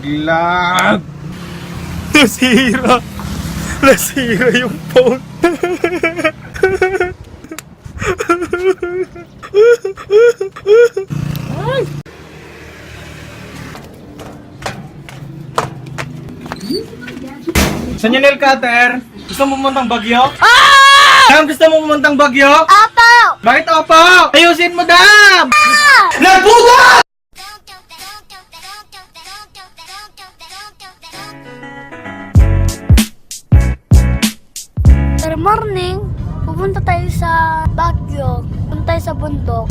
Nalaglag. Nasira. Nasira yung phone. Sa nail cutter, gusto mo pumuntang Bagyo? Dam, gusto mo pumuntang Bagyo? Opo! Bakit opo? Ayusin mo, Dam! Nagbuga! Good morning! Pupunta tayo sa Baguio. Pupunta tayo sa bundok.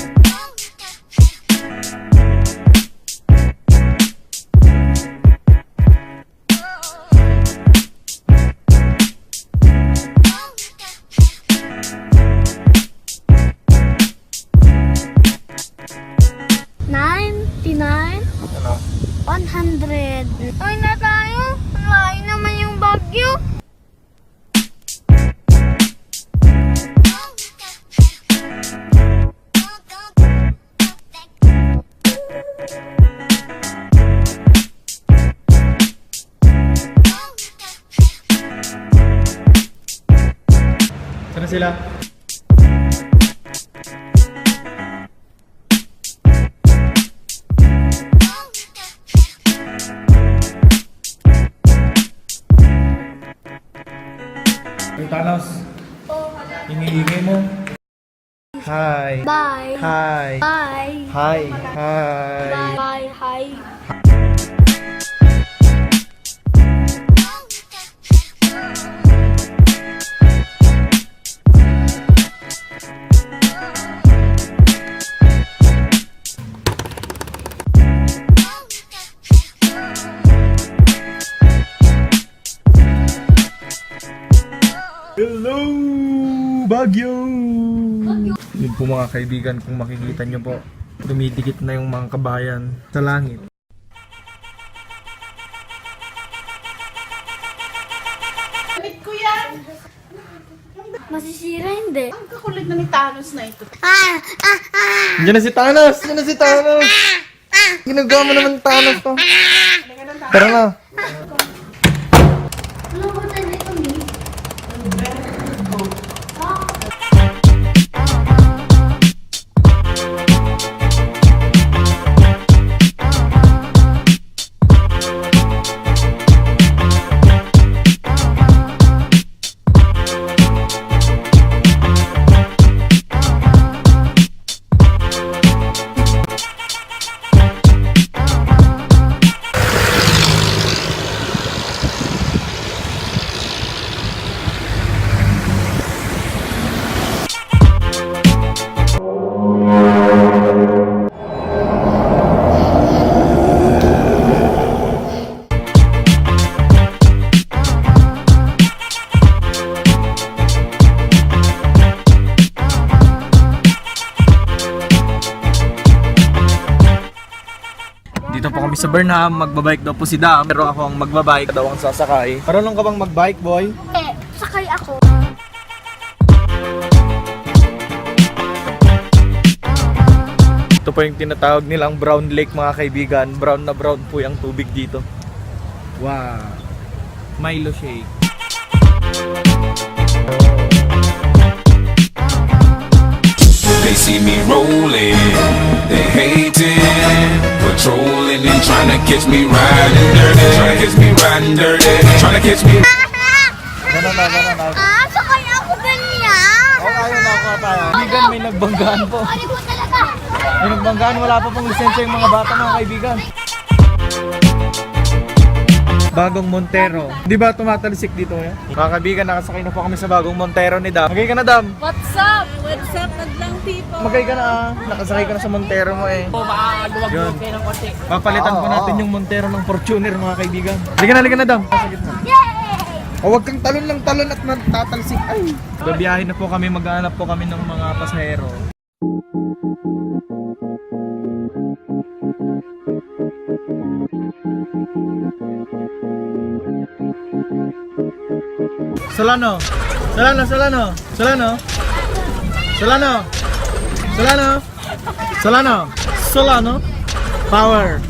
Ano? 100. Ay na tayo. Malayo naman yung Baguio. Sana sila? Hey, Thanos. Ingay-ingay mo. Hi. Bye. Hi. Bye. Hi. Hi. Bye. Hi. Hello, Baguio! Yun po mga kaibigan, kung makikita nyo po, dumidikit na yung mga kabayan sa langit. Kulit ko yan! Masisira hindi. Ang kakulit na ni Thanos na ito. Diyan na si Thanos! Diyan na si Thanos! Ginagawa mo naman Thanos to. Tara na! Ano ba tayo dito, Mi? Dito po kami sa Burnham, magbabike daw po si Dam, pero ako ang magbabike, daw ang sasakay. Marunong ka bang magbike, boy? Sakay ako. Ito po yung tinatawag nilang Brown Lake mga kaibigan. Brown na brown po yung tubig dito. Wow! Milo shake. They see me rolling, they hating, patrolling and trying to catch me riding dirty, trying to catch me riding dirty, trying to catch me. Gano'n na. Sakay ako ganyan. Ayaw na ako tayo. Kaibigan, may nagbanggaan po. Ano po talaga? May nagbanggaan, wala pa pong lisensya yung mga bata mga kaibigan. Bagong Montero. Di ba tumatalisik dito ngayon? Mga kaibigan, nakasakay na po kami sa bagong Montero ni Dam. Magay ka na, Dam. What's up? What's up, madlang people? Magay ka na ah. Nakasakay ka na sa Montero mo eh. Makakaluwag-luwag kayo ng konti. Papalitan po natin yung Montero ng Fortuner mga kaibigan. Halika na, Dam. Nasa gitna. O wag kang talon lang talon at tatalsik. Ay. Babiyahin na po kami, maghahanap po kami ng mga pasahero. Solano. Power.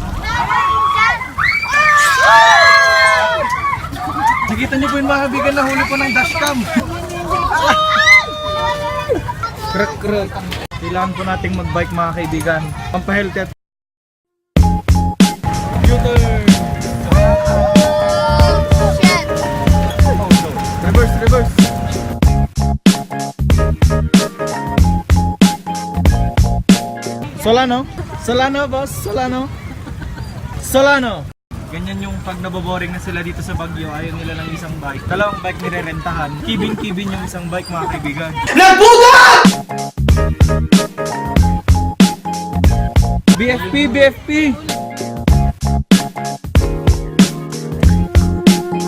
Nakikita niyo po yung mga kaibigan na huli po ng dashcam. Krek. Kailangan po nating mag-bike mga kaibigan. Pampahealthy at U-turn. Oh, no. Reverse. Solano, boss. Solano. Ganyan yung pag naboboring na sila dito sa Baguio, ayaw nila ng isang bike. Dalawang bike nirerentahan. Kibin yung isang bike mga kaibigan. BFP!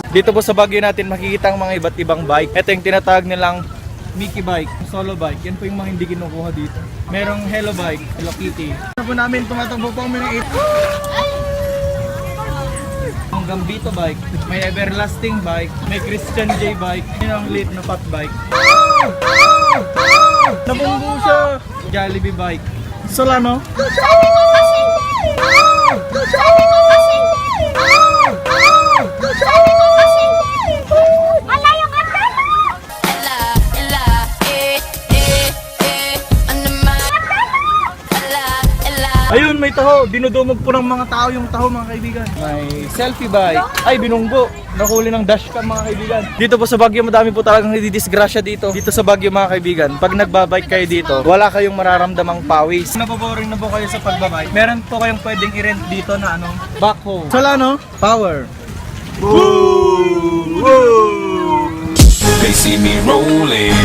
Dito po sa Baguio natin makikita ang mga iba't ibang bike. Ito yung tinatawag nilang Mickey bike, solo bike. Yan po yung mga hindi kinukuha dito. Merong Hello bike, Hello Kitty. Ano po namin, tumatakbo po kami ng 8. Ang Gambito bike, may Everlasting bike, may Christian J bike, yun ang lit na fat bike. Nabunggo siya! Jollibee bike. Solano? Ayun, may taho. Dinudumog po ng mga tao yung taho mga kaibigan. May selfie bike. Ay, binunggo. Nakuli ng dashcam mga kaibigan. Dito po sa Baguio, madami po talagang nididisgrasya dito. Dito sa Baguio mga kaibigan, pag nagbabike kayo dito, wala kayong mararamdamang pawis. Napoboring na po kayo sa pagbabike. Meron po kayong pwedeng i-rent dito na backhoe. Solano, power. Woo! They see me rolling,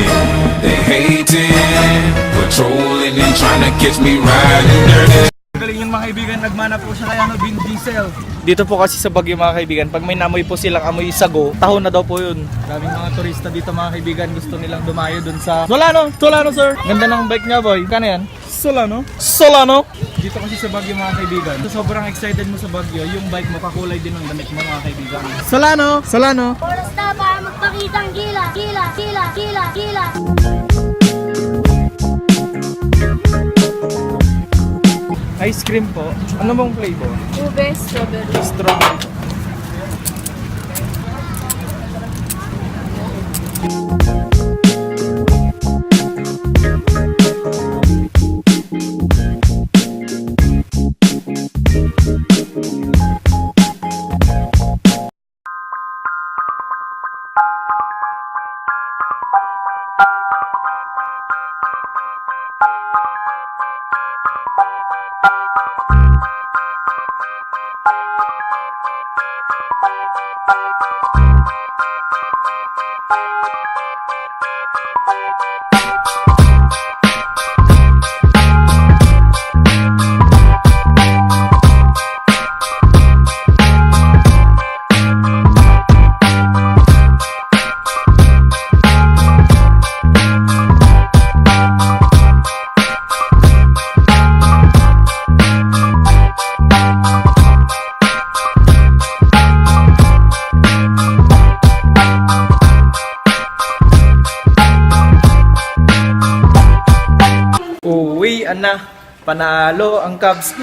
they hating, patrolling and trying to catch me riding dirty. Galing yung mga kaibigan, nagmana po siya kay Vin Diesel. Dito po kasi sa Baguio mga kaibigan, pag may namoy po silang amoy sago, taho na daw po yun. Daming mga turista dito mga kaibigan, gusto nilang dumayo dun sa Solano sir. Ganda ng bike niya boy. Kano yan? Solano. Dito kasi sa Baguio mga kaibigan, so, sobrang excited mo sa Baguio, yung bike mo kakulay din ng damit mo mga kaibigan. Solano. Oras na para magpakitang gila. Ice cream po. Ano bang flavor? Ube, strawberry. Strawberry. Uwian na, panalo ang Cubs.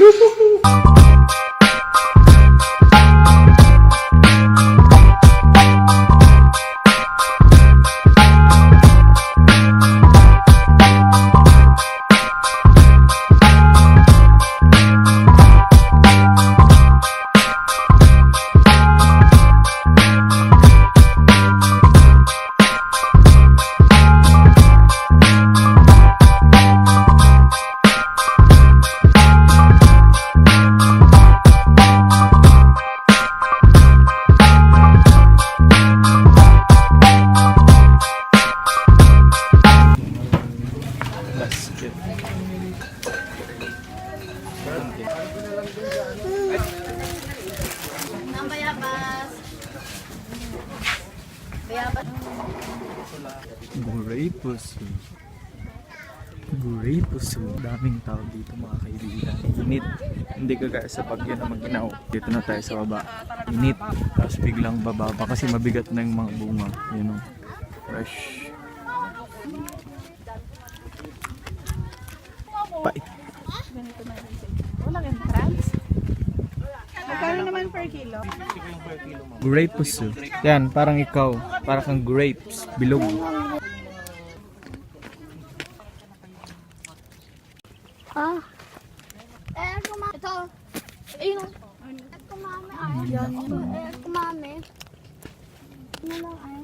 Gurey puso. Daming tao dito mga kaibigan. Init. Hindi kagaya sa Baguio na maginaw. Dito na tayo sa baba. Init. Tapos biglang bababa kasi mabigat na yung mga bunga. Yun o. Fresh. Pait. Walang entrance. Magkano naman per kilo? Grape puso. Yan, parang ikaw. Parang kang grapes. Bilog. Ah. Kumami. Ito. Ayun. Kumami. Ay. Kumami. Ano lang ay.